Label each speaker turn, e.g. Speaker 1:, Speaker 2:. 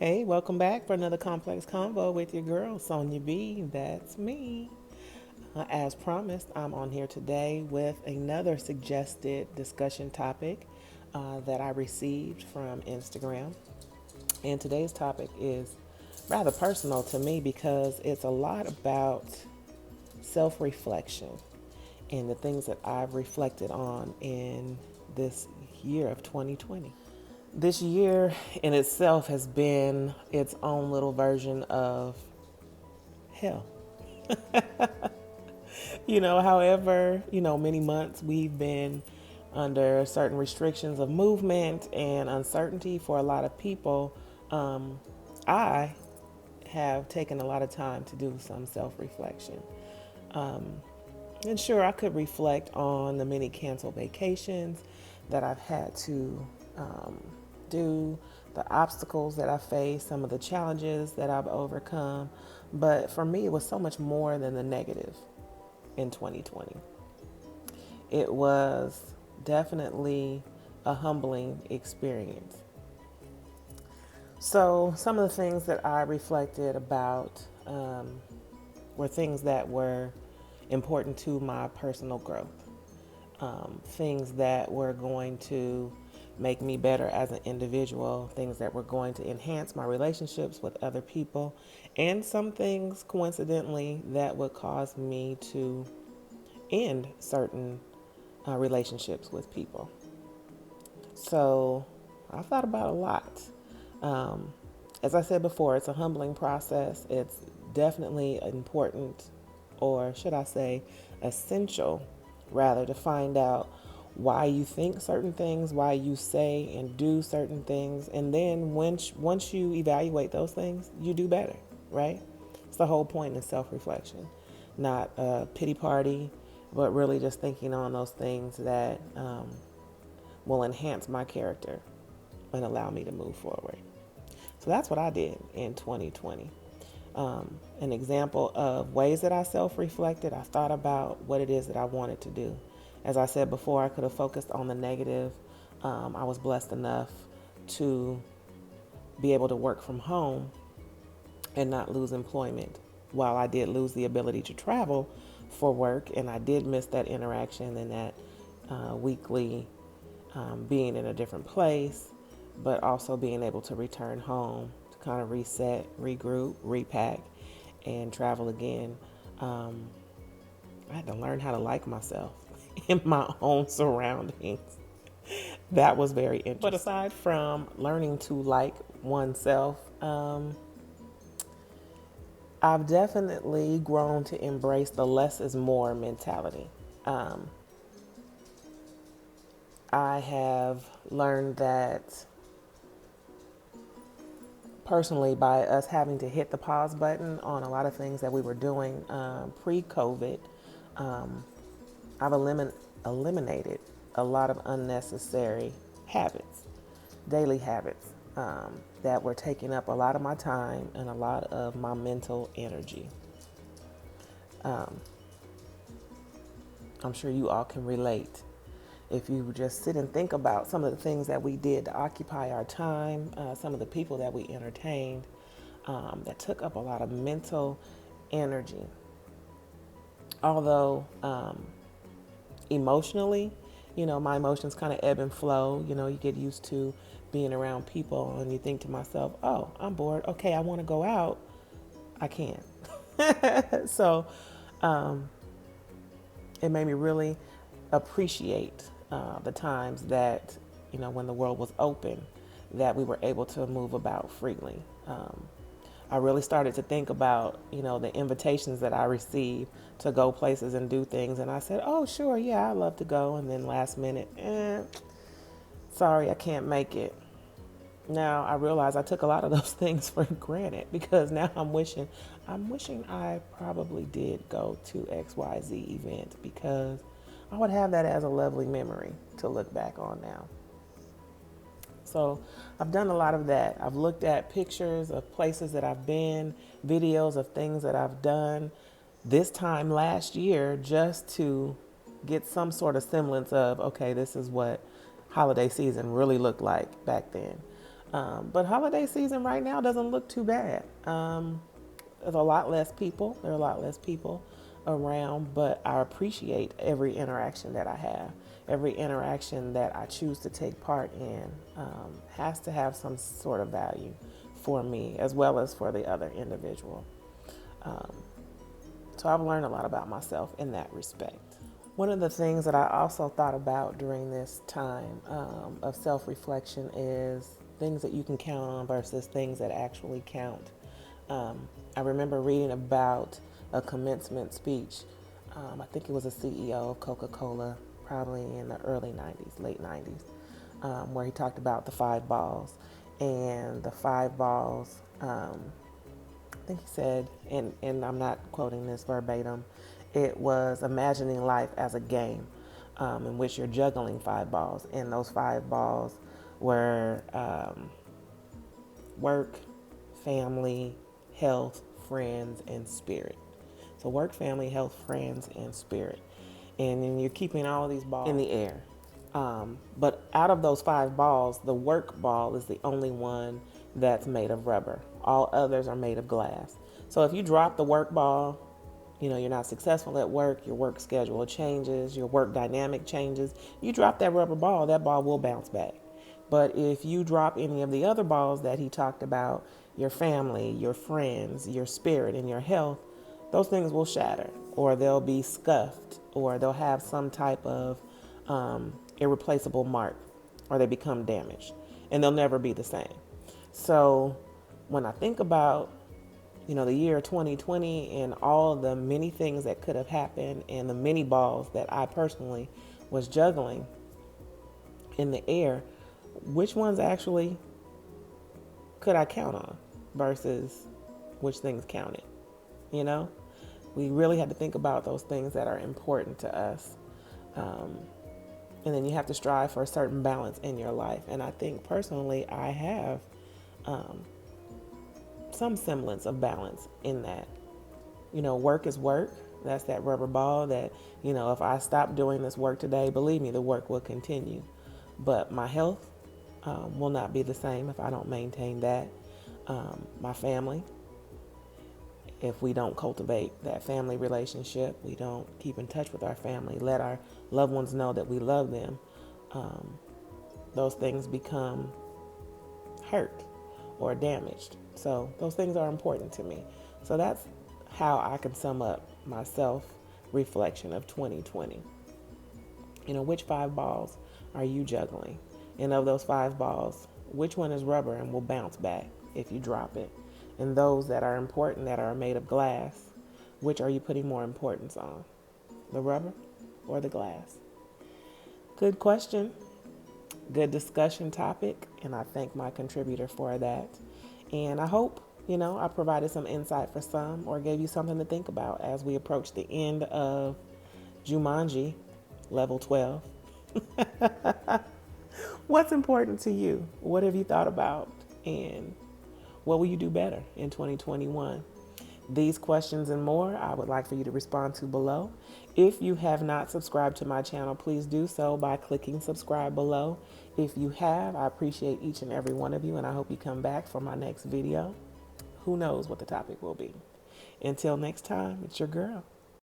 Speaker 1: Hey, welcome back for another complex convo with your girl, Sonia B. That's me. As promised, I'm on here today with another suggested discussion topic that I received from Instagram. And today's topic is rather personal to me because it's a lot about self reflection and the things that I've reflected on in this year of 2020. This year in itself has been its own little version of hell. However, many months we've been under certain restrictions of movement and uncertainty for a lot of people. I have taken a lot of time to do some self reflection. And sure, I could reflect on the many canceled vacations that I've had to do, the obstacles that I faced, some of the challenges that I've overcome. But for me, it was so much more than the negative in 2020. It was definitely a humbling experience. So, some of the things that I reflected about were things that were important to my personal growth, things that were going to make me better as an individual, things that were going to enhance my relationships with other people, and some things, coincidentally, that would cause me to end certain relationships with people. So I thought about a lot. Um, as I said before, it's a humbling process. It's definitely important, or should I say, essential, rather, to find out why you think certain things, why you say and do certain things, and then once you evaluate those things, you do better, right? It's the whole point in self-reflection, not a pity party, but really just thinking on those things that will enhance my character and allow me to move forward. So that's what I did in 2020. An example of ways that I self reflected, I thought about what it is that I wanted to do. As I said before, I could have focused on the negative. I was blessed enough to be able to work from home and not lose employment. While I did lose the ability to travel for work, and I did miss that interaction and that weekly being in a different place, but also being able to return home to kind of reset, regroup, repack, and travel again. Um, I had to learn how to like myself in my own surroundings. That was very interesting. But aside from learning to like oneself, I've definitely grown to embrace the less is more mentality. Um, I have learned that personally by us having to hit the pause button on a lot of things that we were doing pre-COVID, um, I've eliminated a lot of unnecessary habits, daily habits that were taking up a lot of my time and a lot of my mental energy. Um, I'm sure you all can relate. If you just sit and think about some of the things that we did to occupy our time, some of the people that we entertained, that took up a lot of mental energy. Although emotionally, my emotions kind of ebb and flow. You get used to being around people and you think to myself, oh, I'm bored. Okay, I want to go out. I can't. So it made me really appreciate the times that, when the world was open, that we were able to move about freely. I really started to think about, the invitations that I received to go places and do things. And I said, oh, sure, yeah, I'd love to go. And then last minute, sorry, I can't make it. Now I realize I took a lot of those things for granted because now I'm wishing I probably did go to XYZ event because I would have that as a lovely memory to look back on now. So I've done a lot of that. I've looked at pictures of places that I've been, videos of things that I've done this time last year just to get some sort of semblance of, okay, this is what holiday season really looked like back then. But holiday season right now doesn't look too bad. There's a lot less people. There are a lot less people around, but I appreciate every interaction that I have. Every interaction that I choose to take part in has to have some sort of value for me as well as for the other individual. So I've learned a lot about myself in that respect. One of the things that I also thought about during this time of self-reflection is things that you can count on versus things that actually count. I remember reading about a commencement speech. I think it was a CEO of Coca-Cola, probably in the early 90s, late 90s, where he talked about the 5 balls. And the 5 balls, I think he said, and I'm not quoting this verbatim, it was imagining life as a game in which you're juggling 5 balls. And those 5 balls were work, family, health, friends, and spirit. So work, family, health, friends, and spirit. And then you're keeping all of these balls in the air. But out of those 5 balls, the work ball is the only one that's made of rubber. All others are made of glass. So if you drop the work ball, you're not successful at work, your work schedule changes, your work dynamic changes. You drop that rubber ball, that ball will bounce back. But if you drop any of the other balls that he talked about, your family, your friends, your spirit, and your health, those things will shatter, or they'll be scuffed, or they'll have some type of irreplaceable mark, or they become damaged, and they'll never be the same. So when I think about the year 2020 and all the many things that could have happened and the many balls that I personally was juggling in the air, which ones actually could I count on versus which things counted? We really had to think about those things that are important to us. And then you have to strive for a certain balance in your life. And I think personally, I have some semblance of balance in that. Work is work. That's that rubber ball that, if I stop doing this work today, believe me, the work will continue. But my health will not be the same if I don't maintain that. My family, if we don't cultivate that family relationship, we don't keep in touch with our family, let our loved ones know that we love them, those things become hurt or damaged. So those things are important to me. So that's how I can sum up my self-reflection of 2020. Which 5 balls are you juggling? And of those 5 balls, which one is rubber and will bounce back if you drop it? And those that are important, that are made of glass, which are you putting more importance on? The rubber or the glass? Good question. Good discussion topic. And I thank my contributor for that. And I hope, I provided some insight for some or gave you something to think about as we approach the end of Jumanji, level 12. What's important to you? What have you thought about? And what will you do better in 2021? These questions and more I would like for you to respond to below. If you have not subscribed to my channel, please do so by clicking subscribe below. If you have, I appreciate each and every one of you, and I hope you come back for my next video. Who knows what the topic will be? Until next time, it's your girl.